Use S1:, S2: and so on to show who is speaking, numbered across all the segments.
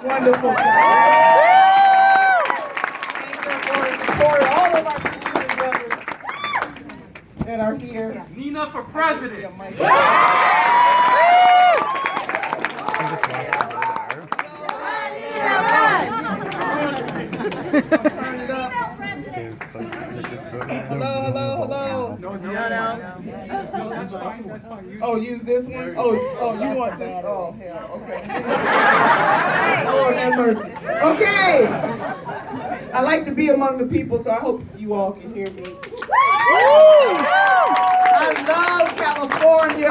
S1: Wonderful job. Thank you for support all of our sisters and brothers that are here.
S2: Nina for president.
S1: Turn it up. Hello. Oh, use this one? Oh, you want this? Oh, hell, okay. Lord have mercy. Okay. I like to be among the people, so I hope you all can hear me. I love California.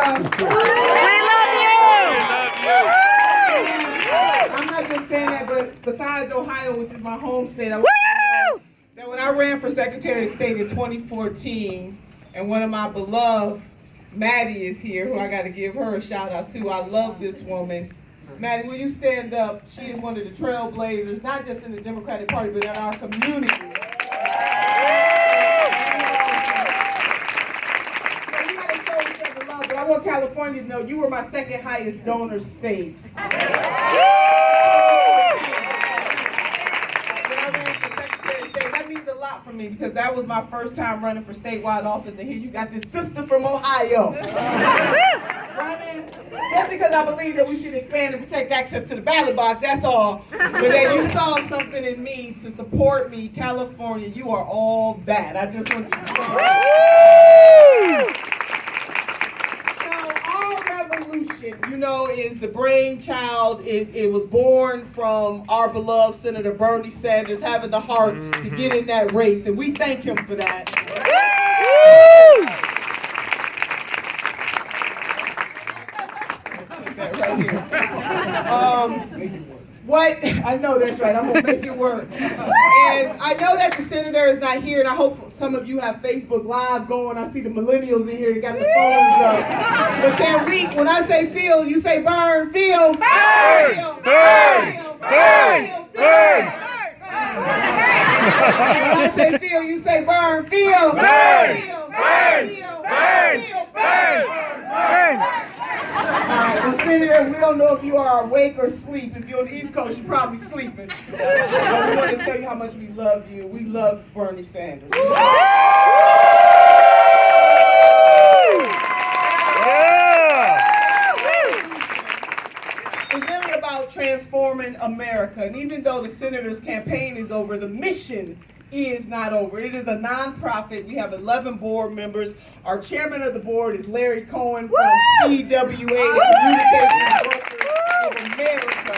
S1: I'm not just saying that, but besides Ohio, which is my home state, I want you to know that when I ran for Secretary of State in 2014, and one of my beloved, Maddie is here, who I got to give her a shout out to. I love this woman. Maddie, will you stand up? She is one of the trailblazers, not just in the Democratic Party, but in our community. So we got to show each other love, but I want California to know you were my second highest donor state. That means a lot for me because that was my first time running for statewide office, and here you got this sister from Ohio running just because I believe that we should expand and protect access to the ballot box, that's all. But that you saw something in me to support me, California, you are all that. I just want you to you know, is the brainchild. It was born from our beloved Senator Bernie Sanders having the heart to get in that race, and we thank him for that. What? I know that's right. I'm gonna make it work. And I know that the senator is not here, and I hope some of you have Facebook Live going. I see the millennials in here. You got the phones up. But can we? When I say feel, you say burn. Feel. Burn. Burn. Burn. Burn. When I say feel, you say burn. Feel. Burn. Burn. Burn. Burn. Burn. Alright, well, Senator, we don't know if you are awake or asleep. If you're on the East Coast, you're probably sleeping. But we want to tell you how much we love you. We love Bernie Sanders. It's really about transforming America. And even though the senator's campaign is over, the mission is not over. It is a nonprofit. We have 11 board members. Our chairman of the board is Larry Cohen from CWA, the Communications Workers of America.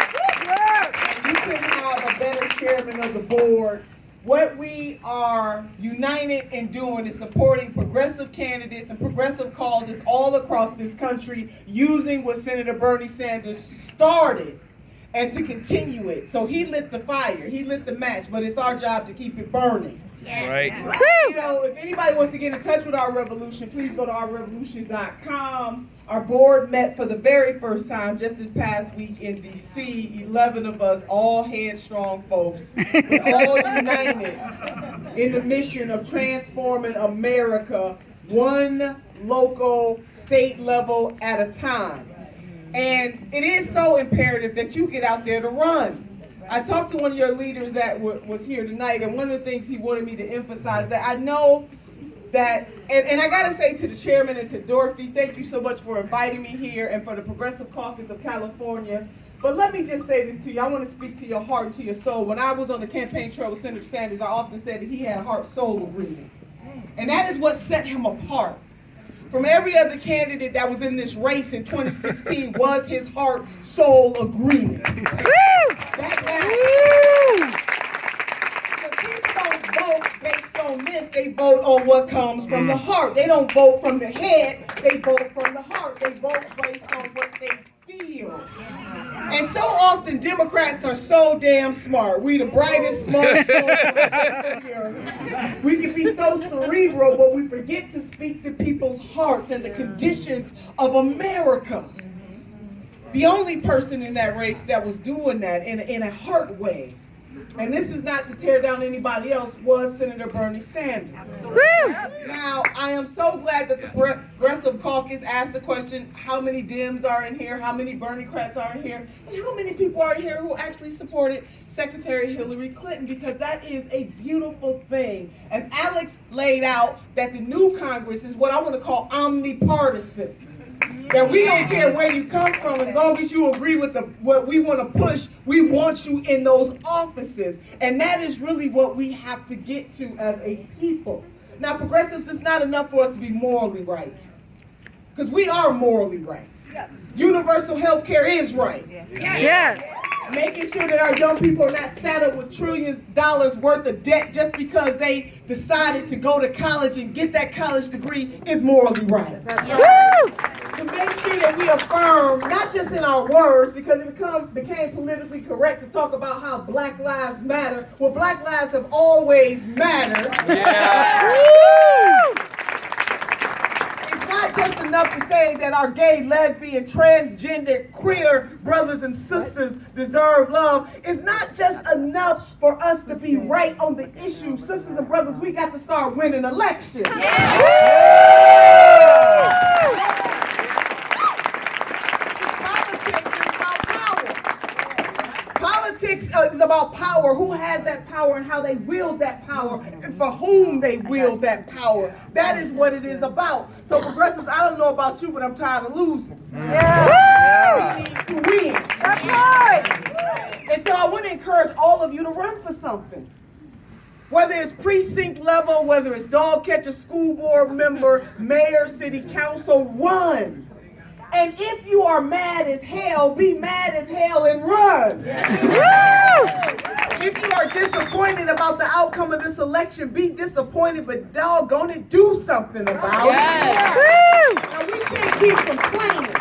S1: And you couldn't have a better chairman of the board. What we are united in doing is supporting progressive candidates and progressive causes all across this country, using what Senator Bernie Sanders started and to continue it. So he lit the fire, he lit the match, but it's our job to keep it burning.
S3: Yes. Right.
S1: So if anybody wants to get in touch with Our Revolution, please go to ourrevolution.com. Our board met for the very first time just this past week in DC. 11 of us, all headstrong folks, but all united in the mission of transforming America one local, state level at a time. And it is so imperative that you get out there to run. I talked to one of your leaders that was here tonight, and one of the things he wanted me to emphasize that I know that, and I gotta say to the chairman and to Dorothy, thank you so much for inviting me here and for the Progressive Caucus of California. But let me just say this to you. I want to speak to your heart and to your soul. When I was on the campaign trail with Senator Sanders, I often said that he had a heart-soul agreement. And that is what set him apart from every other candidate that was in this race in 2016 was his heart-soul agreement. So people don't vote based on this. They vote on what comes from the heart. They don't vote from the head. They vote from the heart. They vote based on what they feel. And so often Democrats are so damn smart. We the brightest, smartest folks here. We can be so cerebral, but we forget to speak to people's hearts and the conditions of America. The only person in that race that was doing that in a heart way and this is not to tear down anybody else, was Senator Bernie Sanders. Now, I am so glad that the Progressive Caucus asked the question, how many Dems are in here, how many Bernie-crats are in here, and how many people are in here who actually supported Secretary Hillary Clinton, because that is a beautiful thing. As Alex laid out, that the new Congress is what I want to call omnipartisan. That we don't care where you come from, as long as you agree with what we want to push, we want you in those offices. And that is really what we have to get to as a people. Now, progressives, it's not enough for us to be morally right, because we are morally right. Universal health care is right.
S2: Yes.
S1: Making sure that our young people are not saddled with trillions of dollars worth of debt just because they decided to go to college and get that college degree is morally right. To make sure that we affirm, not just in our words, because it became politically correct to talk about how Black Lives Matter. Well, Black lives have always mattered. It's not just enough to say that our gay, lesbian, transgender, queer brothers and sisters deserve love. It's not just enough for us to be right on the issue. Sisters and brothers, we got to start winning elections. Politics is about power. Who has that power and how they wield that power and for whom they wield that power. That is what it is about. So progressives, I don't know about you, but I'm tired of losing. We need to win.
S2: That's right.
S1: And so I want to encourage all of you to run for something. Whether it's precinct level, whether it's dog catcher, school board member, mayor, city council, run. And if you are mad as hell, be mad as hell and run. If you are disappointed about the outcome of this election, be disappointed, but doggone it, do something about it. Now, we can't keep complaining.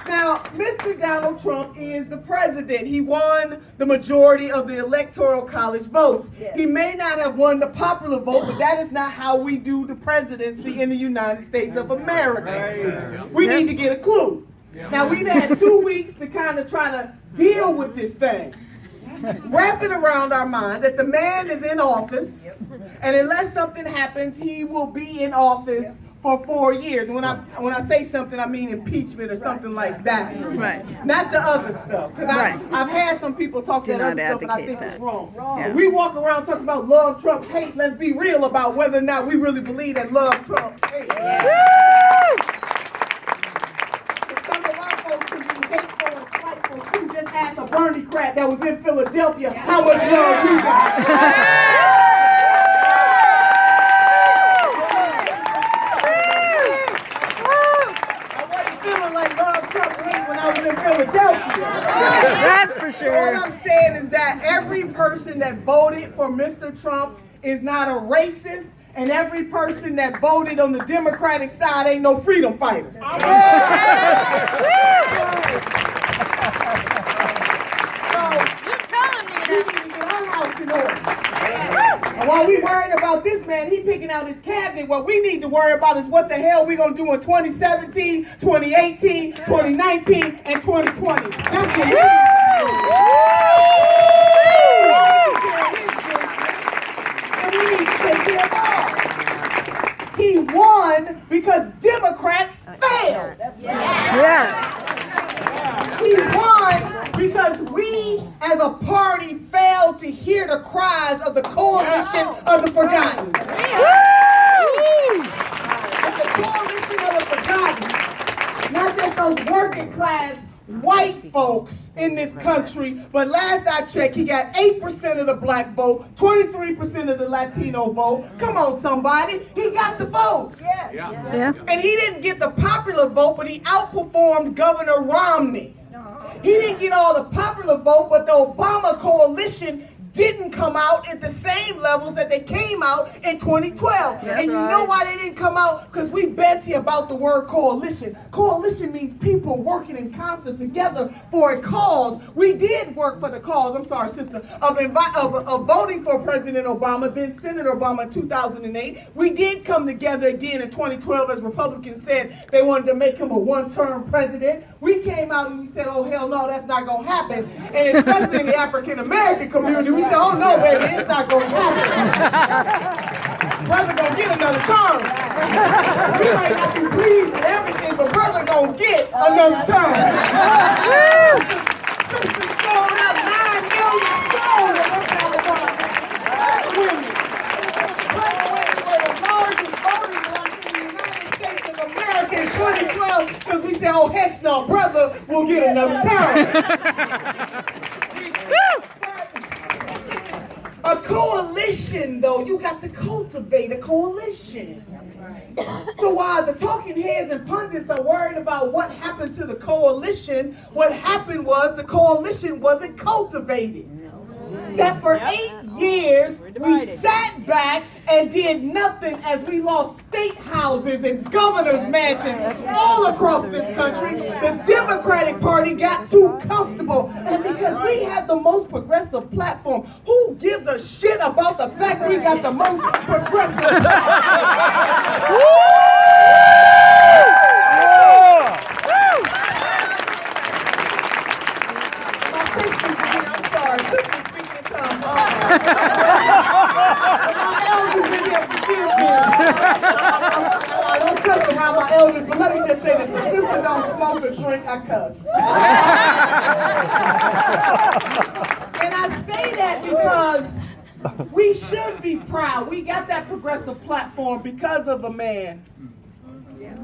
S1: Now, Mr. Donald Trump is the president. He won the majority of the Electoral College votes. He may not have won the popular vote, but that is not how we do the presidency in the United States of America. We need to get a clue. Now, we've had 2 weeks to kind of try to deal with this thing. Wrap it around our mind that the man is in office, and unless something happens, he will be in office for 4 years. When I say something, I mean impeachment or something like that.
S2: Right.
S1: Not the other stuff. Because I've had some people talk that other stuff, and I think it's wrong. Yeah. We walk around talking about love Trump's hate. Let's be real about whether or not we really believe that love Trump's hate. Some of our folks can be hateful and spiteful too. Just ask a Bernie-crat that was in Philadelphia how much love we got.
S2: That's for sure.
S1: All I'm saying is that every person that voted for Mr. Trump is not a racist, and every person that voted on the Democratic side ain't no freedom fighter. And while we worried about this man, he picking out his cabinet, what we need to worry about is what the hell we going to do in 2017, 2018, 2019, and 2020. That's what we need to do. And we need to take care of all. He won because Democrats failed.
S2: Yes.
S1: He won because we as a party failed to hear the cries of the coalition of the forgotten. It's the coalition of the forgotten, not just those working class white folks in this country, but last I checked, he got 8% of the black vote, 23% of the Latino vote. Come on, somebody. He got the votes.
S2: Yeah.
S1: And he didn't get the popular vote, but he outperformed Governor Romney. He didn't get all the popular vote, but the Obama coalition didn't come out at the same levels that they came out in 2012.
S2: That's
S1: and you
S2: right.
S1: know why they didn't come out? Because we bet you about the word coalition. Coalition means people working in concert together for a cause. We did work for the cause, I'm sorry, sister, of voting for President Obama, then Senator Obama in 2008. We did come together again in 2012 as Republicans said they wanted to make him a one-term president. We came out and we said, oh, hell no, that's not going to happen. And especially in the African-American community, we said, oh, no, baby, it's not going to happen. Brother going to get another term. We might not be pleased with everything, but brother going to get another term. Sister showed up 9 million strong in North Carolina. Women. Women were the largest voting bloc in the United States of America in 2012 because we said, oh, heck no, brother will get another term. A coalition, though, you got to cultivate a coalition. So while the talking heads and pundits are worried about what happened to the coalition, what happened was the coalition wasn't cultivated. That for 8 years, we sat back and did nothing as we lost state houses and governor's mansions all across this country. The Democratic Party got too comfortable. And because we have the most progressive platform, who gives a shit about the fact we got the most progressive platform? I'm sorry, sister speaking in tongues. My elders in here, forgive me. I don't cuss around my elders, but let me just say this. The sister don't smoke or drink, I cuss. And I say that because we should be proud. We got that progressive platform because of a man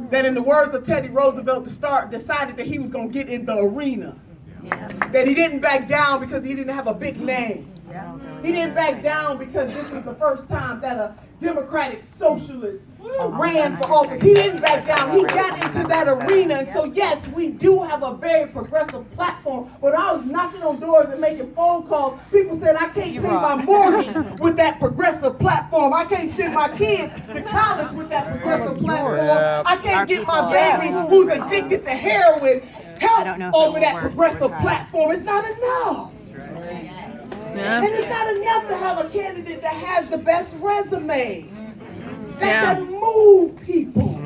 S1: that, in the words of Teddy Roosevelt, decided that he was going to get in the arena. That he didn't back down because he didn't have a big name. He didn't back down because this was the first time that a Democratic socialist ran for office. He didn't back down. He got into that arena. And so, yes, we do have a very progressive platform. But I was knocking on doors and making phone calls. People said, I can't pay my mortgage with that progressive platform. I can't send my kids to college with that progressive platform. I can't get my baby who's addicted to heroin help over that progressive platform. It's not enough. And it's not enough to have a candidate that has the best resume, that can move people,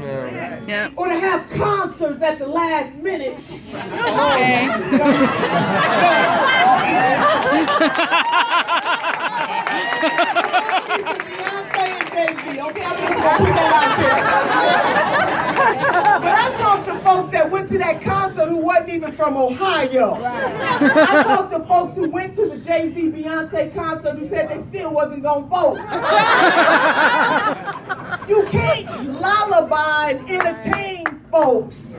S1: or to have concerts at the last minute. Okay, I'm just gonna put that out there. But I talked to folks that went to that concert who wasn't even from Ohio. I talked to folks who went to the Jay-Z Beyonce concert who said they still wasn't gonna vote. You can't lullaby and entertain folks.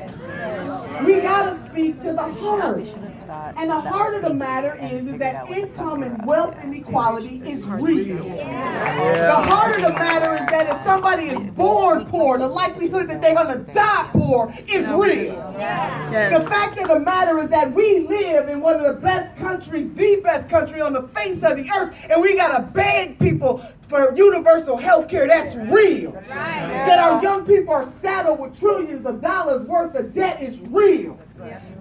S1: We gotta speak to the heart. And the heart of the matter is that income and wealth inequality is real. The heart of the matter is that if somebody is born poor, the likelihood that they're going to die poor is real. The fact of the matter is that we live in one of the best countries, the best country on the face of the earth, and we got to beg people for universal health care. That's real. That our young people are saddled with trillions of dollars worth of debt is real.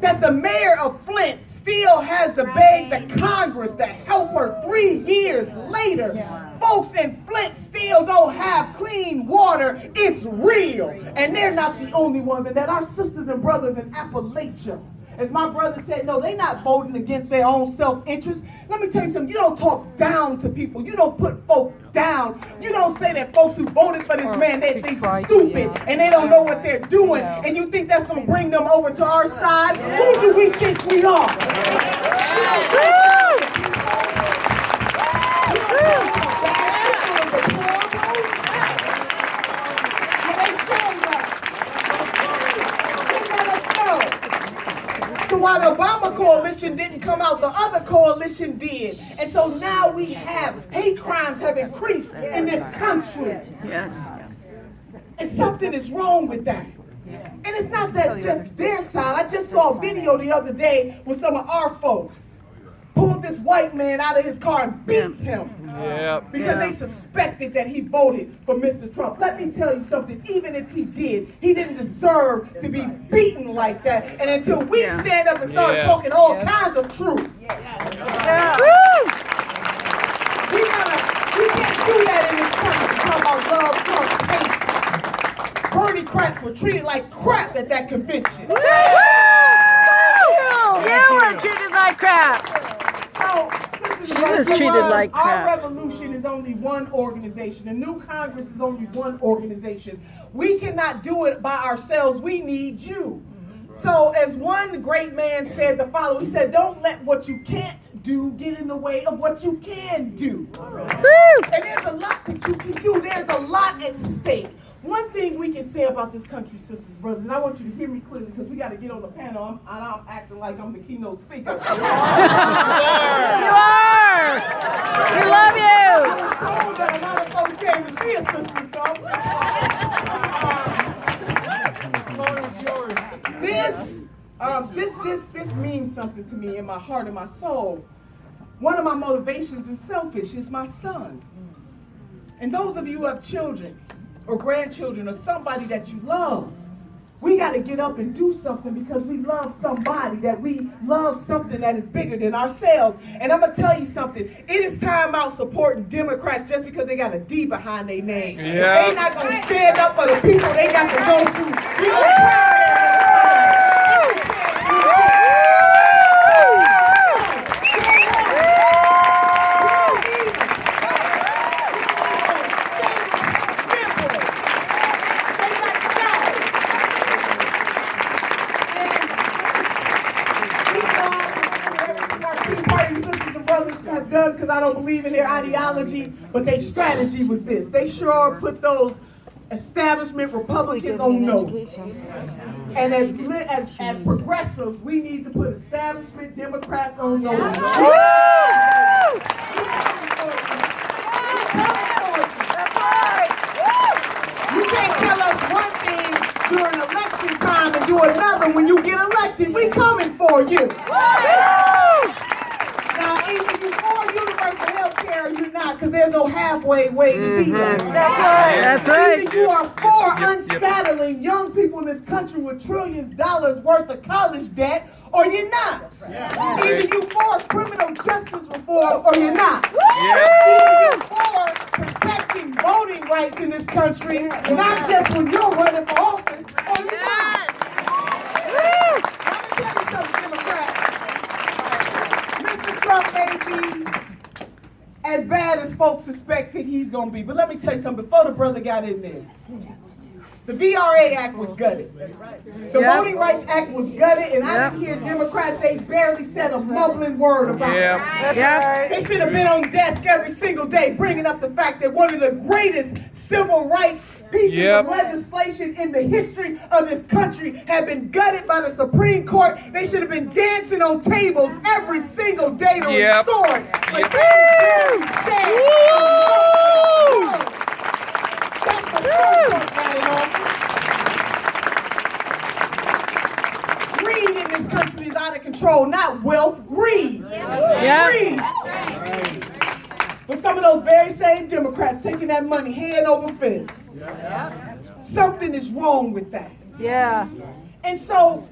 S1: That the mayor of Flint still has to beg the Congress to help her 3 years later. Folks in Flint still don't have clean water. It's real. And they're not the only ones. And that our sisters and brothers in Appalachia, as my brother said, no, they're not voting against their own self-interest. Let me tell you something. You don't talk down to people. You don't put folks down. You don't say that folks who voted for this man, they stupid and they don't know what they're doing. And you think that's going to bring them over to our side? Who do we think we are? So while the Obama coalition didn't come out, the other coalition did. And so now we have hate crimes have increased in this country.
S2: Yes.
S1: And something is wrong with that. And it's not that just their side. I just saw a video the other day with some of our folks. Pulled this this white man out of his car and beat him. Because they suspected that he voted for Mr. Trump. Let me tell you something, even if he did, he didn't deserve to be beaten like that. And until we stand up and start talking all kinds of truth. We can't do that in this country. Talk about love, Trump, hate. Bernie Kratz were treated like crap at that convention.
S2: You were treated like crap.
S1: So,
S2: She was treated like crap.
S1: Our revolution is only one organization. The new Congress is only one organization. We cannot do it by ourselves. We need you. So as one great man said the following, he said, don't let what you can't do get in the way of what you can do. And there's a lot that you can do. There's a lot at stake. One thing we can say about this country, sisters and brothers, and I want you to hear me clearly because we got to get on the panel. I'm acting like I'm the keynote speaker.
S2: You are. We love you.
S1: I was told that a lot of folks came to see us, sisters, so this means something to me in my heart and my soul. One of my motivations is selfish, is my son. And those of you who have children or grandchildren or somebody that you love, we got to get up and do something because we love somebody, that we love something that is bigger than ourselves. And I'm going to tell you something. It is time out supporting Democrats just because they got a D behind their name. They're not going to stand up for the people they got to go to. We gonna cry. Because I don't believe in their ideology, but their strategy was this. They sure put those establishment Republicans on notice. And as progressives, we need to put establishment Democrats on notice. You can't tell us one thing during election time and do another when you get elected. We coming for you. Now, either you for universal health care or you're not, because there's no halfway way to be that.
S2: That's right. That's right.
S1: Either you are for unsettling young people in this country with trillions of dollars worth of college debt, or you're not. Either you for criminal justice reform, or you're not. Either you're for protecting voting rights in this country, not just when you're running for office, or you're not. Let me tell you something, Democrats. Mr. Trump may be as bad as folks suspected he's going to be. But let me tell you something. Before the brother got in there, the VRA Act was gutted. The Voting Rights Act was gutted, and I didn't hear Democrats, they barely said a mumbling word about it. They should have been on desk every single day bringing up the fact that one of the greatest civil rights pieces of legislation in the history of this country had been gutted by the Supreme Court. They should have been dancing on tables every single day to restore it. But they barely said that's the Supreme Court got it on. Greed in this country is out of control, not wealth, greed. Greed. But some of those very same Democrats taking that money hand over fist. Something is wrong with that. And so,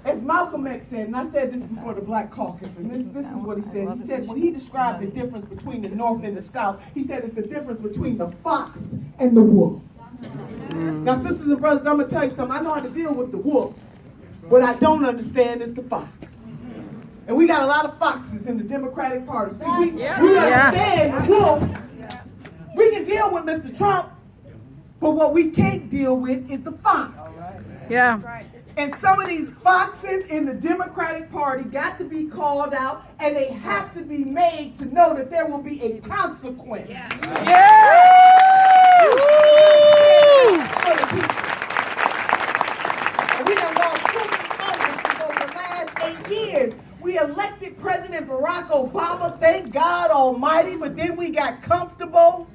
S1: as Malcolm X said, and I said this before the Black Caucus, and this is what he said. He said, when he described the difference between the North and the South, he said it's the difference between the fox and the wolf. Now, sisters and brothers, I'm going to tell you something. I know how to deal with the wolf. What I don't understand is the fox. And we got a lot of foxes in the Democratic Party. See, we understand the wolf. We can deal with Mr. Trump, but what we can't deal with is the fox. And some of these foxes in the Democratic Party got to be called out, and they have to be made to know that there will be a consequence. For the people. And we done lost too many Congress over the last 8 years. We elected President Barack Obama, thank God Almighty, but then we got comfortable.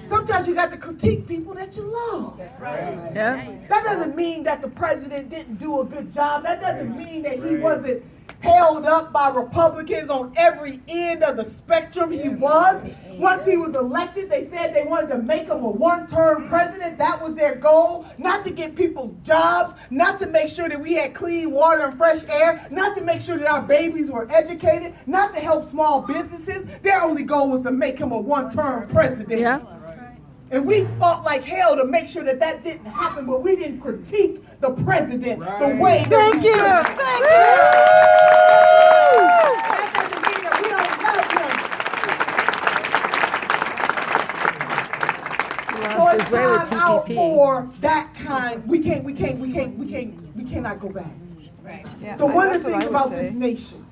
S1: Sometimes you got to critique people that you love. That doesn't mean that the president didn't do a good job. That doesn't mean that he wasn't held up by Republicans on every end of the spectrum he was. Once he was elected, they said they wanted to make him a one-term president. That was their goal, not to get people jobs, not to make sure that we had clean water and fresh air, not to make sure that our babies were educated, not to help small businesses. Their only goal was to make him a one-term president.
S2: Yeah.
S1: And we fought like hell to make sure that that didn't happen, but we didn't critique the president the way that we should.
S2: Thank you.
S1: That doesn't mean that we don't love him. So
S2: Lost
S1: it's
S2: his way with
S1: time out
S2: TPP.
S1: for that kind. We cannot go back.
S3: Right.
S1: So one of the things about this nation,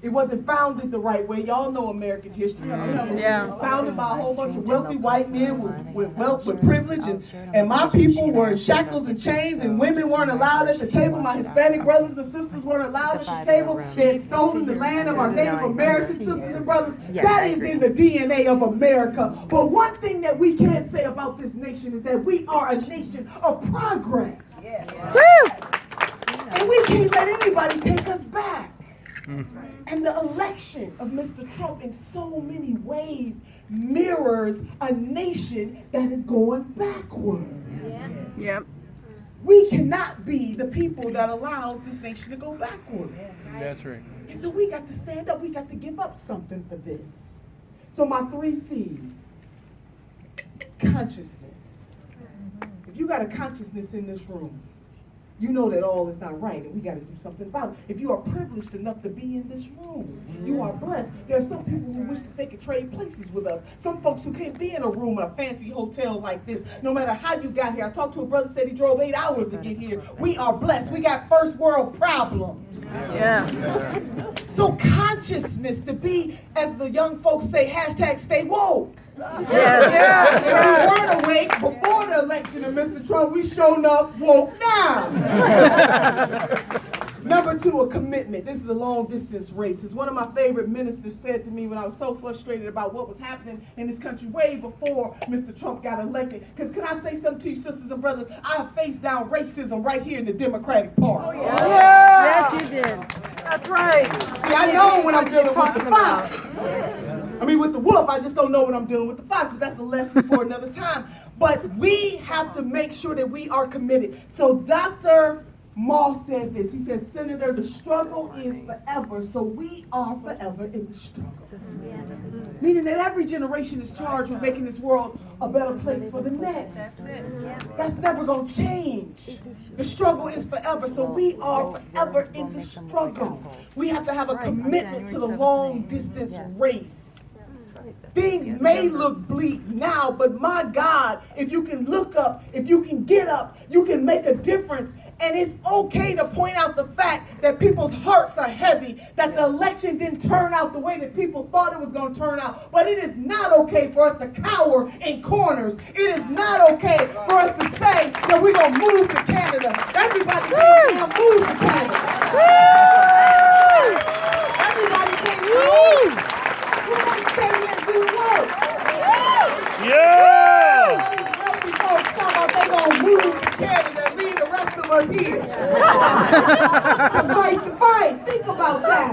S1: it wasn't founded the right way. Y'all know American history.
S2: Yeah.
S1: It was founded by a whole bunch of wealthy white men with wealth, with privilege, and my people were in shackles and chains, and women weren't allowed at the table. My Hispanic brothers and sisters weren't allowed at the table. They had stolen the land of our Native American sisters and brothers. That is in the DNA of America. But one thing that we can say about this nation is that we are a nation of progress.
S2: Woo!
S1: And we can't let anybody take us back. And the election of Mr. Trump in so many ways mirrors a nation that is going backwards.
S2: Yep.
S1: We cannot be the people that allows this nation to go backwards.
S4: That's right.
S1: And so we got to stand up. We got to give up something for this. So my 3 C's. Consciousness. If you got a consciousness in this room, you know that all is not right, and we got to do something about it. If you are privileged enough to be in this room, you are blessed. There are some people who wish that they could trade places with us. Some folks who can't be in a room in a fancy hotel like this, no matter how you got here. I talked to a brother, said he drove 8 hours to get here. We are blessed. We got first world problems.
S2: Yeah.
S1: So consciousness, to be, as the young folks say, hashtag stay woke.
S2: Yes.
S1: If we weren't awake before the election of Mr. Trump, we showed up woke now. Number 2, a commitment. This is a long distance race. As one of my favorite ministers said to me when I was so frustrated about what was happening in this country way before Mr. Trump got elected. Because can I say something to you, sisters and brothers? I have faced down racism right here in the Democratic Party.
S2: Yes, you did.
S3: That's right.
S1: See, I know when I'm dealing with the fox. I mean, with the wolf, I just don't know when I'm dealing with the fox, but that's a lesson for another time. But we have to make sure that we are committed. So Dr. Moss said this. He said, Senator, the struggle is forever, so we are forever in the struggle. Meaning that every generation is charged with making this world a better place for the next. That's never going to change. The struggle is forever, so we are forever in the struggle. We have to have a commitment to the long distance race. Things may look bleak now, but my God, if you can look up, if you can get up, you can make a difference. And it's okay to point out the fact that people's hearts are heavy, that the election didn't turn out the way that people thought it was going to turn out. But it is not okay for us to cower in corners. It is not okay for us to say that we're going to move to Canada. Everybody can't move to Canada. Everybody can't move. Somebody stay here and do the work.
S4: Yeah!
S1: Wealthy folks talk about they going to move to Canada and leave the rest of us here. To fight the fight. Think about that.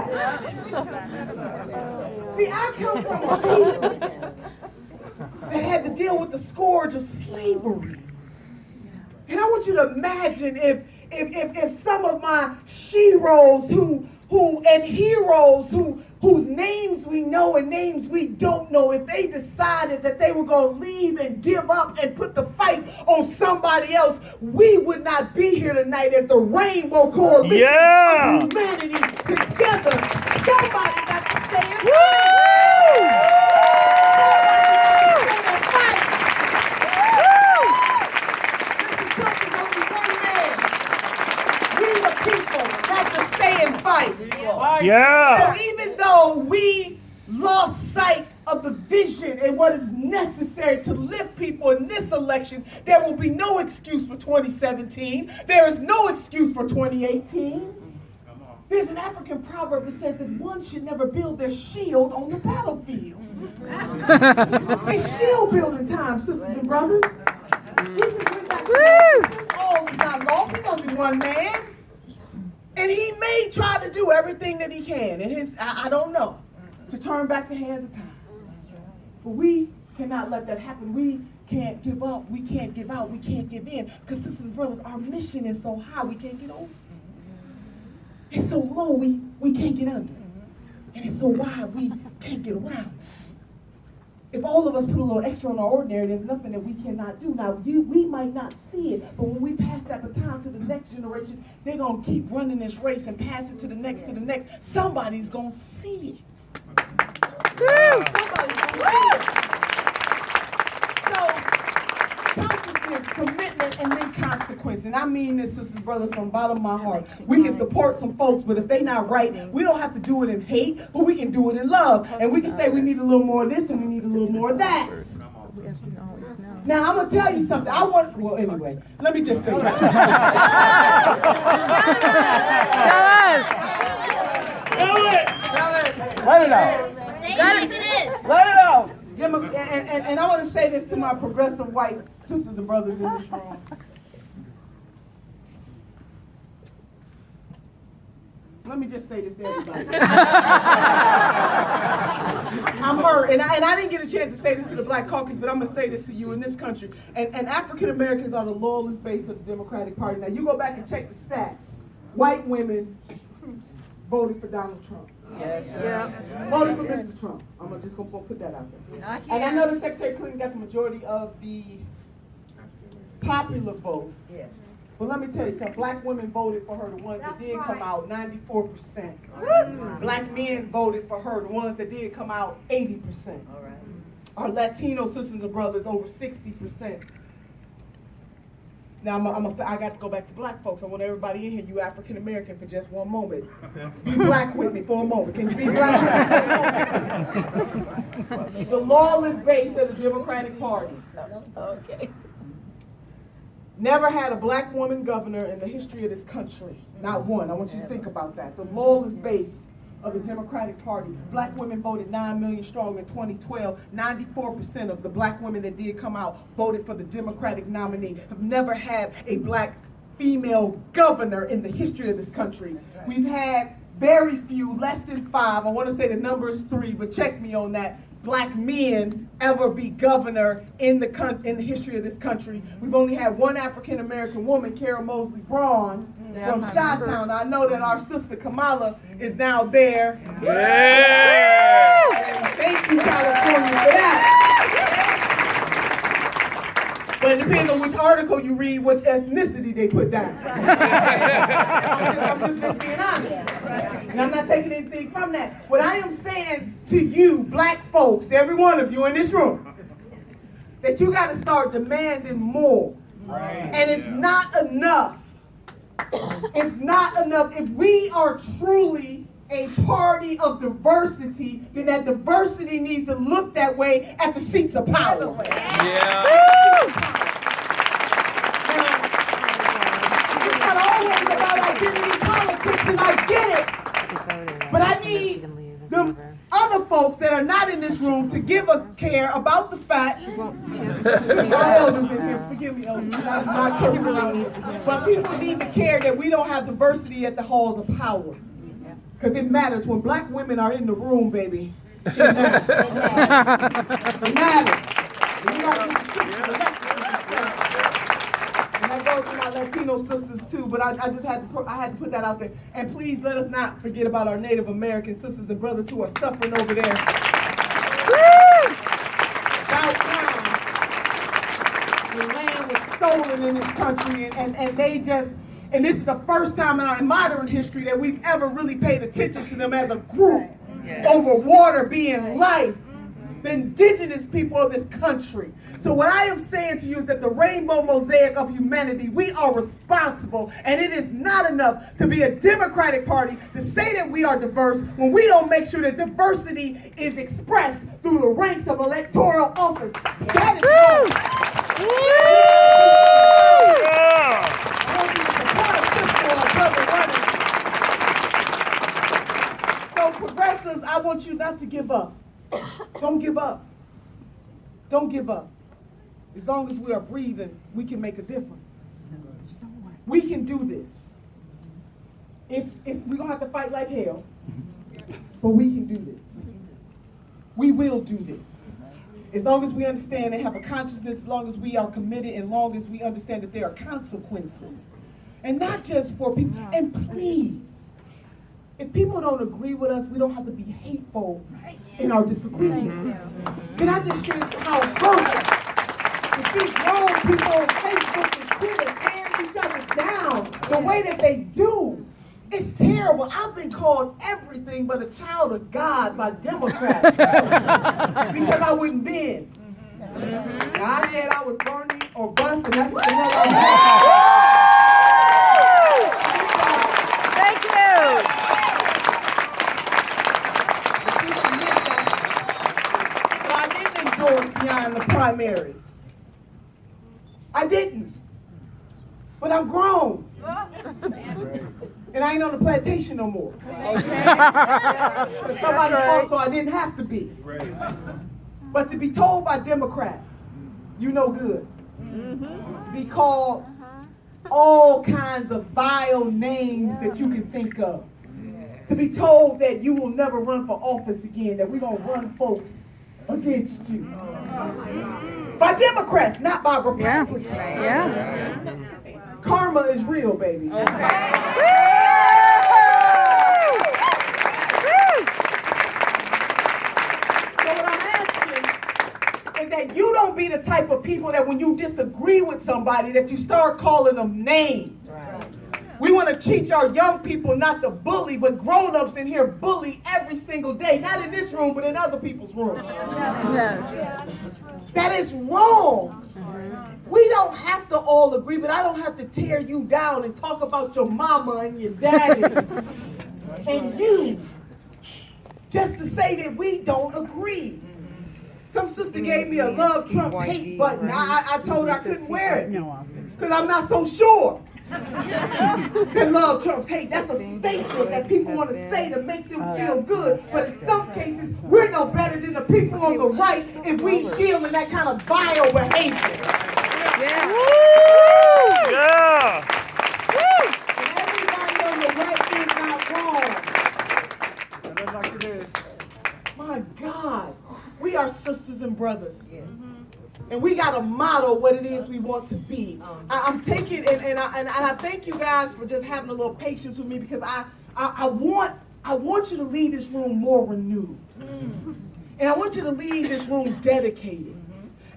S1: See, I come from a people that had to deal with the scourge of slavery. And I want you to imagine if some of my sheroes and heroes whose names we know and names we don't know, if they decided that they were going to leave and give up and put the fight on somebody else, we would not be here tonight as the Rainbow Coalition of humanity together. Somebody got to stay in fight.
S4: Yeah.
S1: So even though we lost sight of the vision and what is necessary to lift people in this election, there will be no excuse for 2017. There is no excuse for 2018. There's an African proverb that says that one should never build their shield on the battlefield. It's shield building time, sisters and brothers. We can bring back all is not lost. There's only one man. And he may try to do everything that he can, and I don't know, to turn back the hands of time. But we cannot let that happen. We can't give up. We can't give out. We can't give in. Because sisters and brothers, our mission is so high, we can't get over. It's so low, we can't get under. And it's so wide, we can't get around. If all of us put a little extra on our ordinary, there's nothing that we cannot do. Now, we might not see it, but when we pass that baton to the next generation, they're going to keep running this race and pass it to the next, to the next. Somebody's going to see it. Somebody's going to see it. So, consciousness, commitment, and then consequence. And I mean this, sisters and brothers, from the bottom of my heart. We can support some folks, but if they're not right, we don't have to do it in hate, but we can do it in love. And we can say we need a little more of this and we need a little more of that. Now, I'm going to tell you something. Well, anyway, let me just say that.
S3: Let it out. Let it out.
S1: And I want to say this to my progressive white sisters and brothers in this room. Let me just say this to everybody. I'm hurt, and I didn't get a chance to say this to the Black Caucus, but I'm going to say this to you in this country. And African Americans are the loyalist base of the Democratic Party. Now, you go back and check the stats. White women voted for Donald Trump.
S2: Yes. Yeah.
S1: Voted for Mr. Trump. I'm just going to put that out there. And I know that Secretary Clinton got the majority of the popular vote. Yeah. But let me tell you something. Black women voted for her, the ones that did come out, 94%. Black men voted for her, the ones that did come out, 80%. All right. Our Latino sisters and brothers, over 60%. Now, I got to go back to black folks. I want everybody in here, you African American, for just one moment. Be black with me for a moment. Can you be black with me? The lawless base of the Democratic Party. Okay. Never had a black woman governor in the history of this country. Not one. I want you to think about that. The lawless base of the Democratic Party. Black women voted 9 million strong in 2012. 94% of the black women that did come out voted for the Democratic nominee. Have never had a black female governor in the history of this country. We've had very few, less than 5. I want to say the number is 3, but check me on that. Black men ever be governor in the history of this country. We've only had one African American woman, Kara Mosley Braun, from Chi-Town. I know that our sister Kamala is now there. Yeah. Thank you, California, for that. But it depends on which article you read, which ethnicity they put down. I'm just being honest. And I'm not taking anything from that. What I am saying to you, black folks, every one of you in this room, that you got to start demanding more. Right. And it's not enough. It's not enough. If we are truly a party of diversity, then that diversity needs to look that way at the seats of power. Yeah. It's not always about identity politics, and I get it. But I need the other folks that are not in this room to give a care about the fact, our elders in here, forgive me, elders, I'm not cursing elders, but people need to care that we don't have diversity at the halls of power. Because it matters. When black women are in the room, baby, it matters. It matters. And that goes to my Latino sisters too, but I just had to put that out there. And please let us not forget about our Native American sisters and brothers who are suffering over there. About time, the land was stolen in this country, and they just, and this is the first time in modern history that we've ever really paid attention to them as a group over water being life. The indigenous people of this country. So what I am saying to you is that the rainbow mosaic of humanity, we are responsible, and it is not enough to be a Democratic Party to say that we are diverse when we don't make sure that diversity is expressed through the ranks of electoral office. That is so progressives, I want you not to give up. Don't give up. Don't give up. As long as we are breathing, we can make a difference. We can do this. we're gonna have to fight like hell, but we can do this. We will do this. As long as we understand and have a consciousness, as long as we are committed, and as long as we understand that there are consequences. And not just for people. And please, if people don't agree with us, we don't have to be hateful in our disagreement. Can I just share how it hurts to see grown people on Facebook and Twitter tearing each other down the way that they do? It's terrible. I've been called everything but a child of God by Democrats because I wouldn't bend. God said I was burning or bust, and that's what the hell I was.
S2: Thank you.
S1: So I didn't endorse beyond the primary. I didn't. But I'm grown. And I ain't on the plantation no more. Somebody fought, so I didn't have to be. But to be told by Democrats, you no good. Be called all kinds of vile names that you can think of. To be told that you will never run for office again, that we're going to run folks against you. By Democrats, not by Republicans.
S2: Yeah.
S1: Karma is real, baby. So what I'm asking is that you don't be the type of people that when you disagree with somebody that you start calling them names. We want to teach our young people not to bully, but grown-ups in here bully every single day. Not in this room, but in other people's rooms. That is wrong. We don't have to all agree, but I don't have to tear you down and talk about your mama and your daddy and you just to say that we don't agree. Some sister gave me a love Trump's hate button. I told her I couldn't wear it because I'm not so sure that love Trump's hate. That's a statement that people want to say to make them feel good. But in some cases, we're no better than the people on the right if we deal in that kind of vile behavior.
S2: Yeah.
S4: Woo! Yeah.
S1: Woo! And everybody on the right is not wrong.
S5: Like it is.
S1: My God, we are sisters and brothers. And we got to model what it is we want to be. I'm taking, and I thank you guys for just having a little patience with me because I want you to leave this room more renewed. And I want you to leave this room dedicated.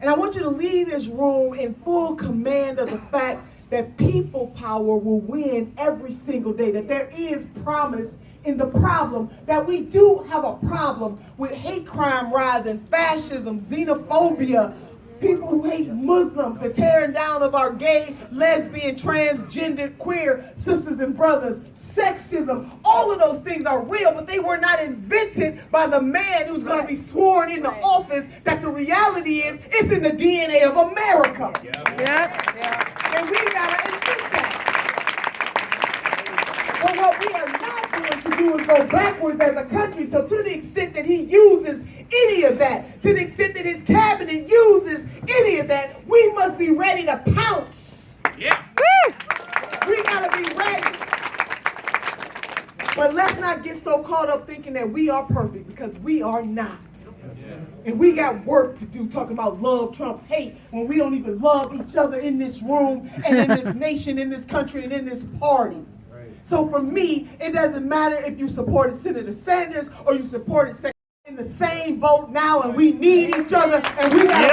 S1: And I want you to leave this room in full command of the fact that people power will win every single day, that there is promise in the problem, that we do have a problem with hate crime rising, fascism, xenophobia, people who hate Muslims, the tearing down of our gay, lesbian, transgendered, queer sisters and brothers, sexism. All of those things are real, but they were not invented by the man who's going to be sworn into office. That the reality is, it's in the DNA of America. And we got to admit that. But what we are not going to do is go backwards as a country. So to the extent that he uses any of that, to the extent that his cabinet uses any of that, we must be ready to pounce.
S4: Yeah.
S1: We got to be ready. But let's not get so caught up thinking that we are perfect, because we are not. And we got work to do talking about love Trump's hate when we don't even love each other in this room and in this nation, in this country, and in this party. So for me, it doesn't matter if you supported Senator Sanders or you supported in the same boat now, and we need each other, and we got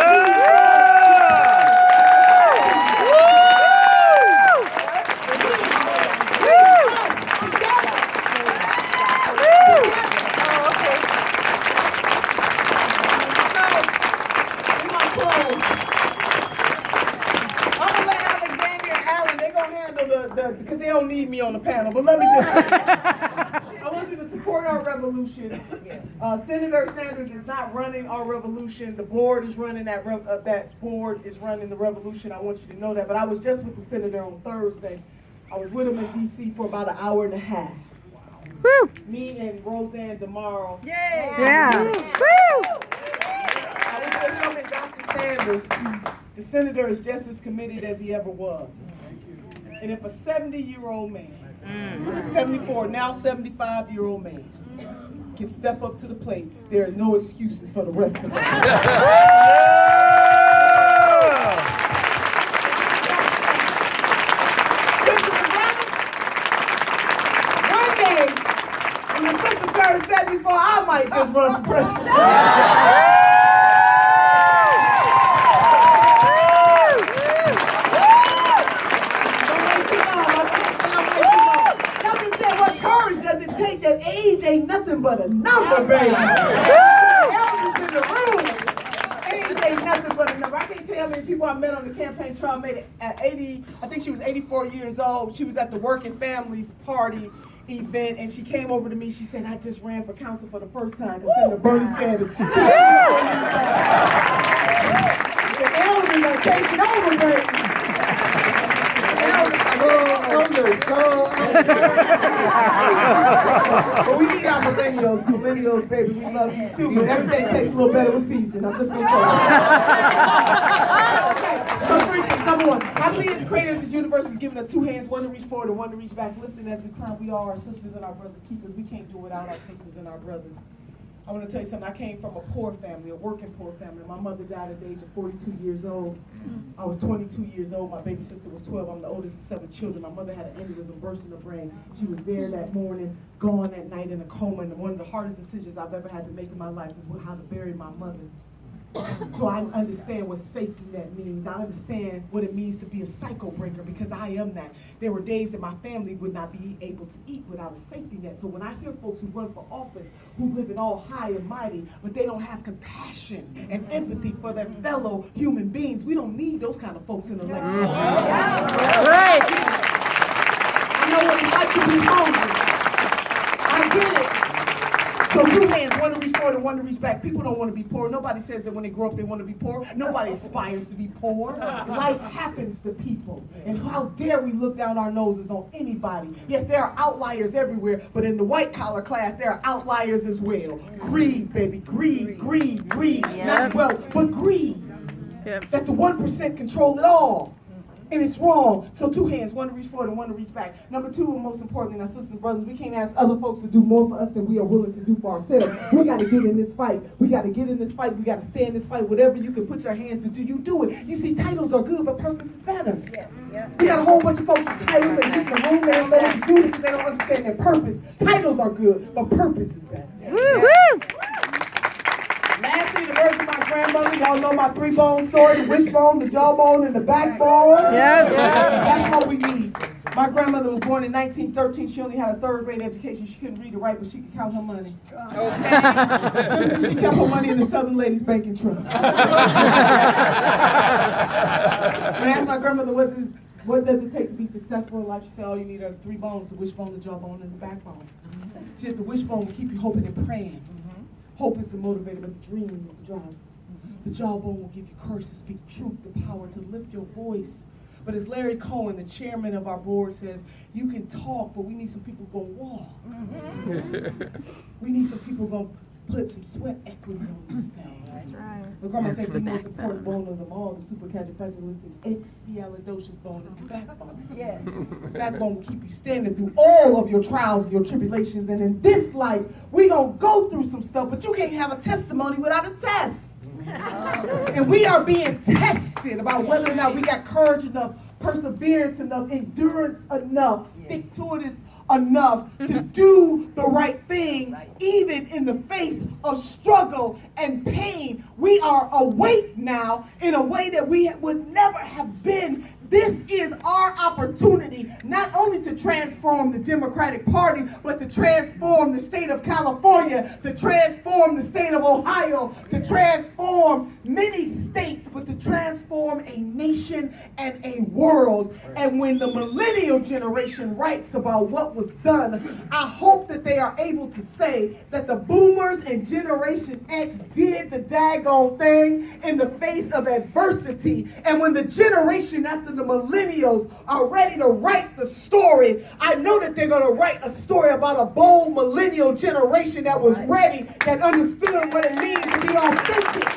S1: because they don't need me on the panel, but let me just say, I want you to support our revolution. Senator Sanders is not running our revolution. The board is running that board is running the revolution. I want you to know that. But I was just with the senator on Thursday. I was with him in D.C. for about an hour and a half.
S2: Woo!
S1: Me and Roseanne DeMauro.
S2: Yeah. Woo!
S1: I was with him and Dr. Sanders. The senator is just as committed as he ever was. And if a 70-year-old man 74, now 75-year-old man can step up to the plate. There are no excuses for the rest of us. One day, when the sister turned 74, I might just run for president. That age ain't nothing but a number, baby. Elders in the room. Age ain't nothing but a number. I can't tell you how many people I met on the campaign trail. Made it at 80. I think she was 84 years old. She was at the Working Families Party event, and she came over to me. She said, "I just ran for council for the first time." Instead of Bernie Sanders. The elders are taking over, baby. But we need our millennials, baby. We love you too. But everything takes a little better with season. I'm just gonna say that. Okay. So three things. Number one, I believe the creator of this universe has given us two hands, one to reach forward and one to reach back. Lifting as we climb, we are our sisters and our brothers' keepers. We can't do without our sisters and our brothers. I want to tell you something. I came from a poor family, a working poor family. My mother died at the age of 42 years old. I was 22 years old. My baby sister was 12. I'm the oldest of 7 children. My mother had an aneurysm, burst in the brain. She was there that morning, gone that night in a coma. And one of the hardest decisions I've ever had to make in my life is how to bury my mother. So I understand what safety net means. I understand what it means to be a cycle breaker because I am that. There were days that my family would not be able to eat without a safety net. So when I hear folks who run for office, who live in all high and mighty, but they don't have compassion and empathy for their fellow human beings, we don't need those kind of folks in the elected office.
S2: That's right.
S1: I know what it's like to be hungry. I get it. So two hands, one to reach forward and one to reach back. People don't want to be poor. Nobody says that when they grow up they want to be poor. Nobody aspires to be poor. Life happens to people. And how dare we look down our noses on anybody? Yes, there are outliers everywhere, but in the white collar class there are outliers as well. Greed, baby. Greed.
S2: Yep.
S1: Not wealth, but greed.
S2: Yep.
S1: That the 1% control it all. And it's wrong. So two hands, one to reach forward and one to reach back. Number two, and most importantly, our sisters and brothers, we can't ask other folks to do more for us than we are willing to do for ourselves. We got to get in this fight. We got to get in this fight. We got to stay in this fight. Whatever you can put your hands to do, you do it. You see, titles are good, but purpose is better. Yes. Yeah. We got a whole bunch of folks with titles and get in the room and don't let them do it because they don't understand their purpose. Titles are good, but purpose is better.
S2: Woo-hoo!
S1: Lastly, the words of my grandmother. Y'all know my 3-bone story, the wishbone, the jawbone, and the backbone.
S2: Yes.
S1: That's what we need. My grandmother was born in 1913. She only had a 3rd grade education. She couldn't read or write, but she could count her money. Okay. Sister, she kept her money in the Southern Ladies Banking Trust. When I asked my grandmother what does it take to be successful in life, she said all you need are 3 bones, the wishbone, the jawbone, and the backbone. She said the wishbone will keep you hoping and praying. Hope is the motivator, but the dream is the drive. The jawbone will give you courage to speak truth, the power to lift your voice. But as Larry Cohen, the chairman of our board, says, you can talk, but we need some people who gonna walk. We need some people who gonna put some sweat equity on this thing.
S2: That's right.
S1: My grandma said the most important bone of them all, the supercalifragilisticexpialidocious bone, is the backbone. Yes. The backbone will keep you standing through all of your trials and your tribulations. And in this life, we gonna go through some stuff, but you can't have a testimony without a test. And we are being tested about whether or not we got courage enough, perseverance enough, endurance enough, stick-to-itiveness enough to do the right thing, even in the face of struggle and pain. We are awake now in a way that we would never have been. This is our opportunity not only to transform the Democratic Party, but to transform the state of California, to transform the state of Ohio, to transform many states, but to transform a nation and a world. And when the millennial generation writes about what was done, I hope that they are able to say that the boomers and Generation X did the daggone thing in the face of adversity. And when the generation after the millennials are ready to write the story, I know that they're going to write a story about a bold millennial generation that was ready, that understood what it means to be authentic.